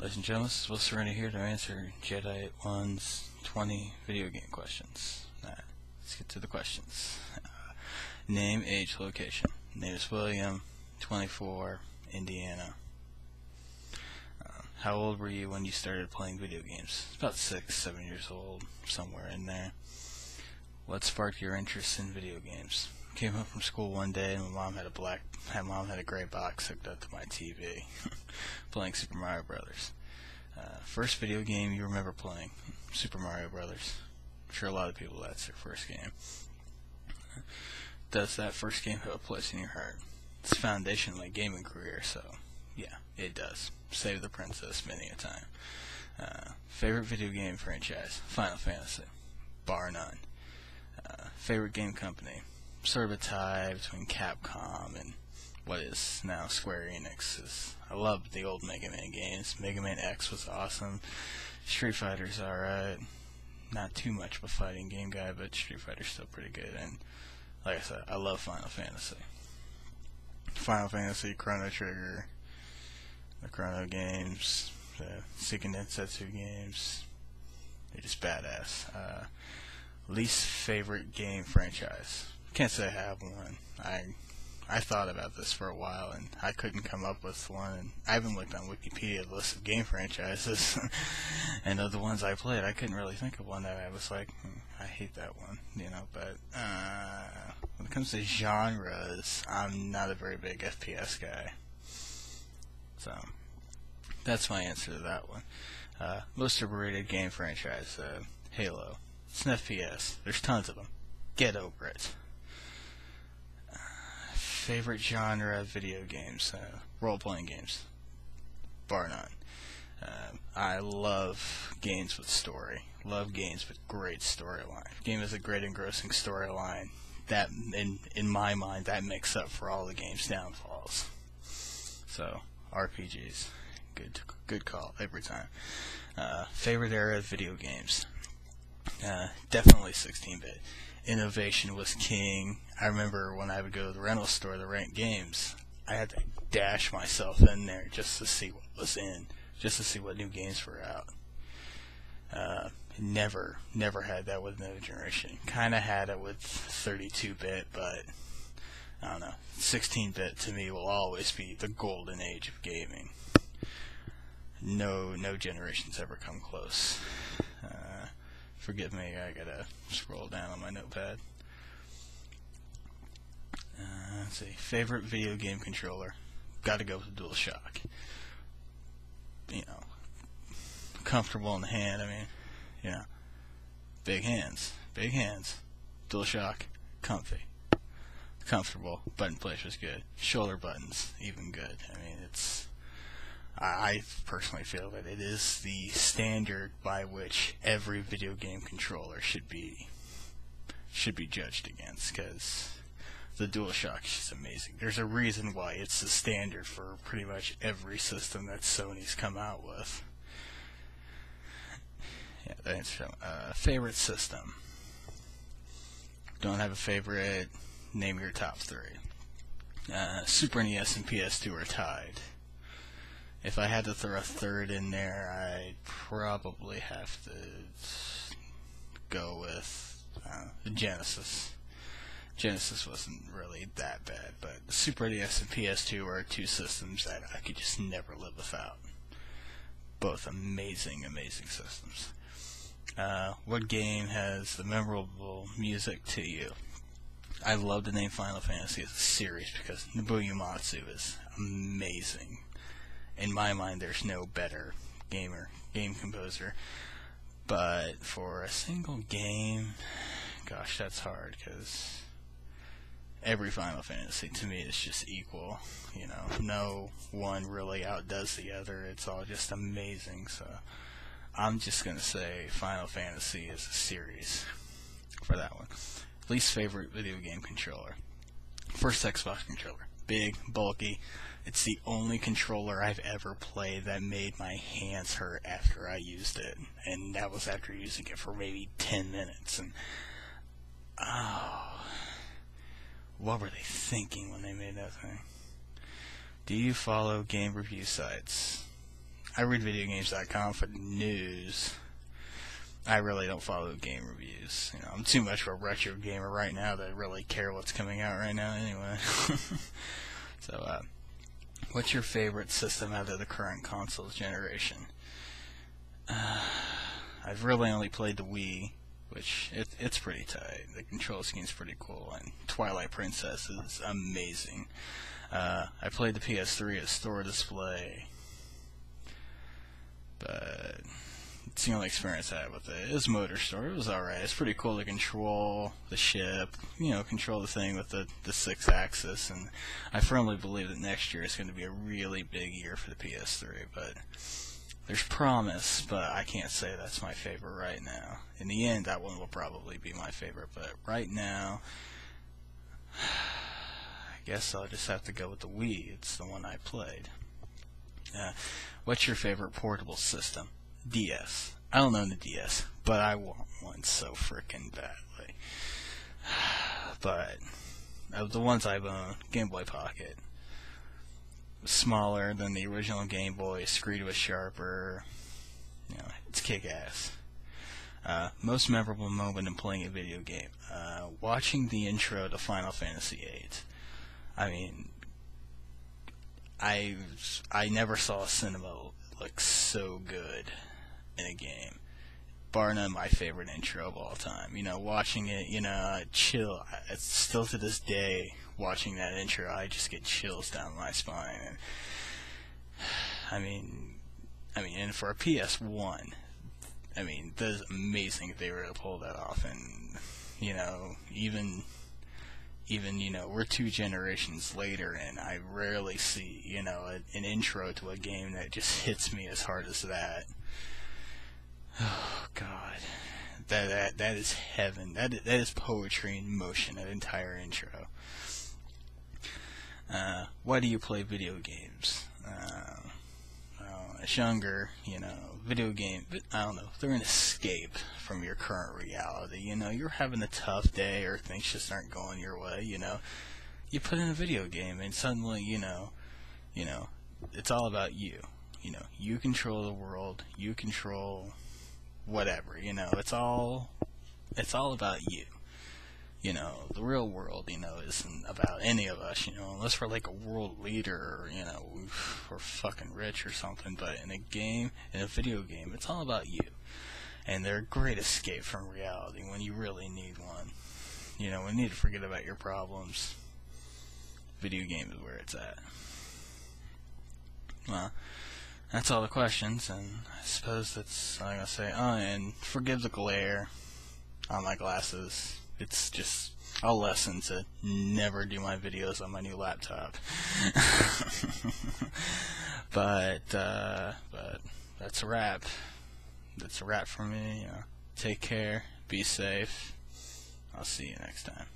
Ladies and gentlemen, this is WillSerenity here to answer Jedite 1's 20 video game questions. Let's get to the questions. Name, age, location. Name is William, 24, Indiana. How old were you when you started playing video games? About 6, 7 years old, somewhere in there. What sparked your interest in video games? Came home from school one day and my mom had a gray box hooked up to my TV, playing Super Mario Brothers. First video game you remember playing? Super Mario Brothers. I'm sure a lot of people that's their first game. Does that first game have a place in your heart? It's the foundation of my gaming career, so yeah, it does. Save the Princess many a time. Favorite video game franchise? Final Fantasy, bar none. Favorite game company? Sort of a tie between Capcom and what is now Square Enix. I love the old Mega Man games. Mega Man X was awesome. Street Fighter's alright. Not too much of a fighting game guy, but Street Fighter's still pretty good. And like I said, I love Final Fantasy. Final Fantasy, Chrono Trigger, the Chrono games, the Seiken Densetsu games. They're just badass. Least favorite game franchise? Can't say I have one. I thought about this for a while and I couldn't come up with one, and I haven't looked on Wikipedia the list of game franchises and of the ones I played, I couldn't really think of one that I was like, I hate that one, but when it comes to genres, I'm not a very big FPS guy. So that's my answer to that one. Most overrated game franchise, Halo. It's an FPS. There's tons of them. Get over it. Favorite genre of video games? Role-playing games. Bar none. I love games with story. Love games with great storyline. If a game has a great engrossing storyline, that, in my mind, that makes up for all the game's downfalls. So, RPGs. Good call every time. Favorite era of video games? Definitely 16-bit. Innovation was king. I remember when I would go to the rental store to rent games, I had to dash myself in there just to see what was in, just to see what new games were out. Never had that with another generation. Kinda had it with 32-bit, but I don't know. 16-bit to me will always be the golden age of gaming. No generation's ever come close. Forgive me, I gotta scroll down on my notepad. Let's see. Favorite video game controller? Gotta go with the DualShock. Comfortable in the hand, big hands. DualShock, comfortable. Button push was good. Shoulder buttons, even good. I personally feel that it is the standard by which every video game controller should be judged against, because the DualShock is just amazing. There's a reason why it's the standard for pretty much every system that Sony's come out with. Yeah, that's favorite system. Don't have a favorite. Name your top 3. Super NES and PS2 are tied. If I had to throw a third in there, I'd probably have to go with Genesis. Genesis wasn't really that bad, but the Super NES and PS2 are two systems that I could just never live without. Both amazing systems. What game has the memorable music to you? I love the name Final Fantasy as a series because Nobuo Uematsu is amazing. In my mind, there's no better game composer. But for a single game, gosh, that's hard, because every Final Fantasy to me is just equal. No one really outdoes the other. It's all just amazing. So I'm just going to say Final Fantasy is a series for that one. Least favorite video game controller? First Xbox controller. Big, bulky. It's the only controller I've ever played that made my hands hurt after I used it. And that was after using it for maybe 10 minutes. And, what were they thinking when they made that thing? Do you follow game review sites? I read videogames.com for the news. I really don't follow game reviews. You know, I'm too much of a retro gamer right now to really care what's coming out right now anyway. So, what's your favorite system out of the current consoles generation? I've really only played the Wii, which it's pretty tight. The control scheme's pretty cool, and Twilight Princess is amazing. I played the PS3 as store display, but it's the only experience I had with it. It was Motor Store. It was alright. It's pretty cool to control the ship, you know, control the thing with the 6-axis, and I firmly believe that next year is going to be a really big year for the PS3, but there's promise, but I can't say that's my favorite right now. In the end, that one will probably be my favorite, but right now, I guess I'll just have to go with the Wii. It's the one I played. What's your favorite portable system? DS. I don't own the DS, but I want one so frickin' badly. But of the ones I've owned, Game Boy Pocket. Smaller than the original Game Boy, screen was sharper. You know, it's kick-ass. Most memorable moment in playing a video game. Watching the intro to Final Fantasy VIII. I mean, I never saw a cinema look so good in a game. Bar none, my favorite intro of all time. You know, watching it, you know, chill. It's still to this day, watching that intro, I just get chills down my spine. And, I mean, and for a PS1, I mean, that is amazing if they were to pull that off. And, you know, even, you know, we're 2 generations later, and I rarely see, you know, an intro to a game that just hits me as hard as that. Oh God, that is heaven. That is poetry in motion. That entire intro. Why do you play video games? Well, as younger, you know, video game. I don't know. They're an escape from your current reality. You know, you're having a tough day, or things just aren't going your way. You know, you put in a video game, and suddenly, you know, it's all about you. You know, you control the world. You control whatever, you know, it's all about you. You know, the real world, you know, isn't about any of us, you know, unless we're like a world leader, or, you know, we're fucking rich or something. But in a video game, it's all about you. And they're a great escape from reality when you really need one. You know, when you need to forget about your problems, video game is where it's at. Well, that's all the questions, and I suppose that's all I'm going to say. Oh, and forgive the glare on my glasses. It's just a lesson to never do my videos on my new laptop. But that's a wrap. That's a wrap for me. Take care. Be safe. I'll see you next time.